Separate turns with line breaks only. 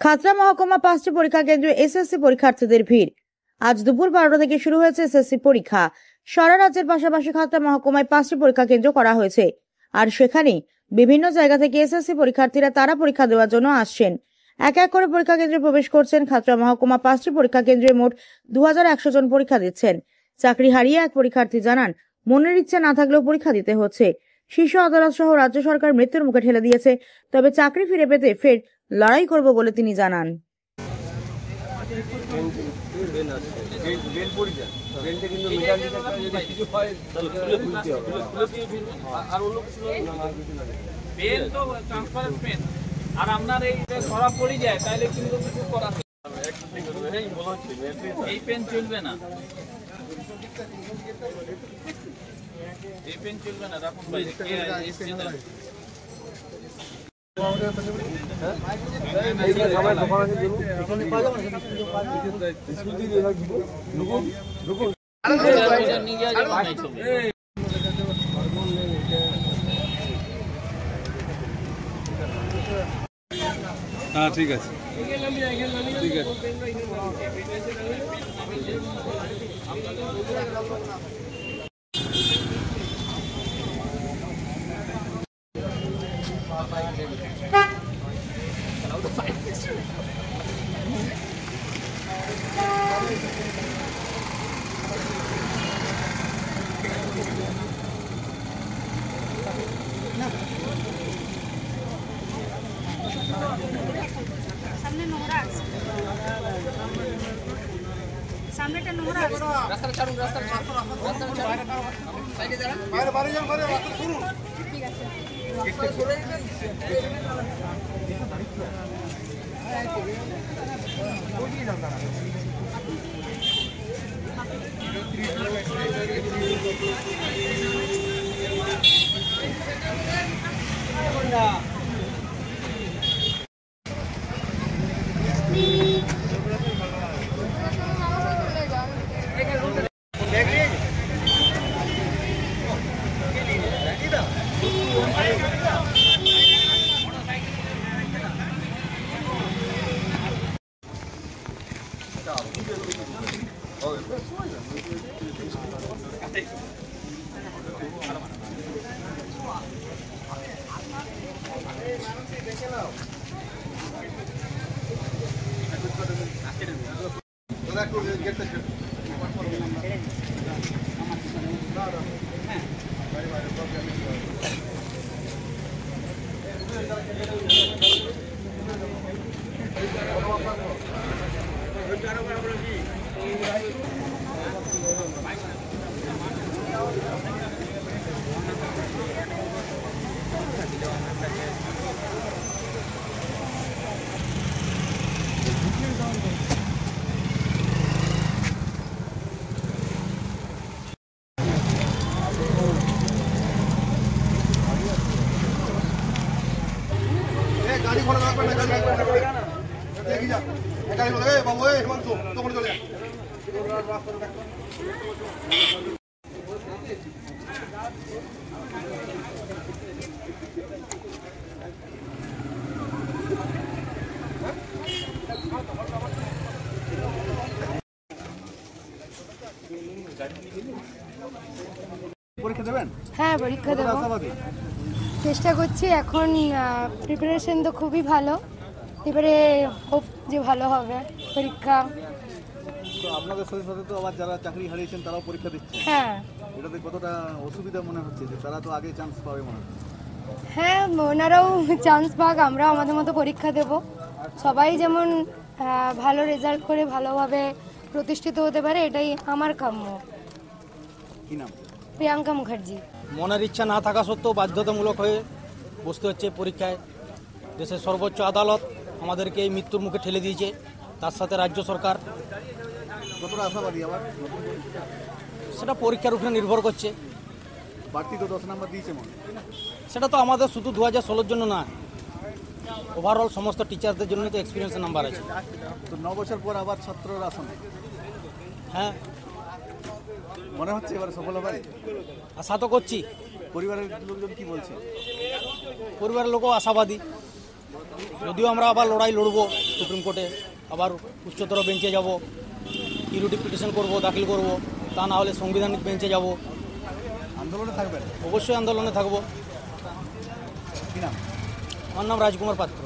খাতড়া মহকুমা 5টি পরীক্ষা কেন্দ্রে এসএসসি পরীক্ষার্থীদের ভিড়। আজ দুপুর 12টা থেকে শুরু হয়েছে এসএসসি পরীক্ষা। সারা রাজ্যের পাশাপাশি খাতড়া মহকুমায় 5টি পরীক্ষা কেন্দ্র করা হয়েছে। আর সেখানে বিভিন্ন জায়গা থেকে এসএসসি পরীক্ষার্থীরা তারা পরীক্ষা দেওয়ার জন্য আসছেন। এক এক করে পরীক্ষা কেন্দ্রে প্রবেশ করছেন। খাতড়া মহকুমা 5টি পরীক্ষা কেন্দ্রে মোট 2100 জন পরীক্ষা দিচ্ছেন। চাকরি হারিয়ে এক পরীক্ষার্থী জানান, মনের ইচ্ছে না থাকলেও পরীক্ষা দিতে হচ্ছে। শীর্ষ আদালত সহ রাজ্য সরকার মৃত্যুর মুখে ঠেলে দিয়েছে, তবে চাকরি ফিরে পেতে ফের লড়াই করব বলে তিনি জানান।
আর আপনার এই ধরা পড়ে যায় তাহলে কিন্তু কিছু করার এই পেন চলবে না, এই পেন চলবে না। রাখুন ভাই,
হ্যাঁ ঠিক আছে, ঠিক আছে।
সামনে নোংরা আছে, সামনেটা নোংরা আছে। রাস্তা ছাড়ুন, রাস্তা ছাড়ুন, সাইডে দাঁড়ান, বাইরে বাইরে যান, বাইরে রাস্তা শুনুন। ঠিক আছে, রাস্তা সরে যান। ওই যান দাঁড়ান। गाड़ी घोड़ा ना करना, गाड़ी देखी जा, गाड़ी बोले बाबू ए हिमांशु तो बोल चले পরীক্ষা দেবেন? হ্যাঁ, পরীক্ষা দেব, চেষ্টা করছি। এখন প্রিপারেশন তো খুবই ভালো, এবারে হোপ যে ভালো হবে পরীক্ষা। তো আপনাদের সাথে সাথে তো আবার যারা চাকরি হারিয়েছেন তারাও পরীক্ষা দিচ্ছে। হ্যাঁ, এটাতে কতটা অসুবিধা মনে হচ্ছে যে তারা তো আগে চান্স পাবে মনে হচ্ছে? হ্যাঁ, ওনারাও চান্স পাক, আমরাও আমাদের মতো পরীক্ষা দেব। সবাই যেমন ভালো রেজাল্ট করে ভালোভাবে প্রতিষ্ঠিত হতে পারে, এটাই আমার কাম্য। কি নাম? প্রিয়াঙ্কা মুখার্জি।
মনের ইচ্ছা না থাকা সত্ত্বেও বাধ্যতামূলক হয়ে বসতে হচ্ছে পরীক্ষায়। দেশের সর্বোচ্চ আদালত আমাদেরকে এই মৃত্যুর মুখে ঠেলে দিয়েছে, তার সাথে রাজ্য সরকার।
কতটা আশাবাদী আবার?
সেটা পরীক্ষার উপরে নির্ভর করছে।
বাড়তি তো 10 নাম্বার দিয়েছে মনে।
সেটা তো আমাদের শুধু 2016-র জন্য না, ওভারঅল সমস্ত টিচারদের জন্য তো এক্সপিরিয়েন্সের নাম্বার আছে।
তো 9 বছর পর আবার ছাত্রর আসন।
হ্যাঁ,
মনে হচ্ছে এবার সফল হবে,
আশা তো করছি।
পরিবারের লোকজন কি বলছে?
পরিবারের লোকও আশাবাদী। যদিও আমরা আবার লড়াই লড়বো সুপ্রিম কোর্টে, আবার উচ্চতর বেঞ্চে যাব, ইউরিটি পিটিশন করব, দাখিল করব, তা না হলে সাংবিধানিক বেঞ্চে যাব।
আন্দোলনে থাকবেন?
অবশ্যই আন্দোলনে থাকবো।
কি নাম?
আমার নাম রাজকুমার পাত্র।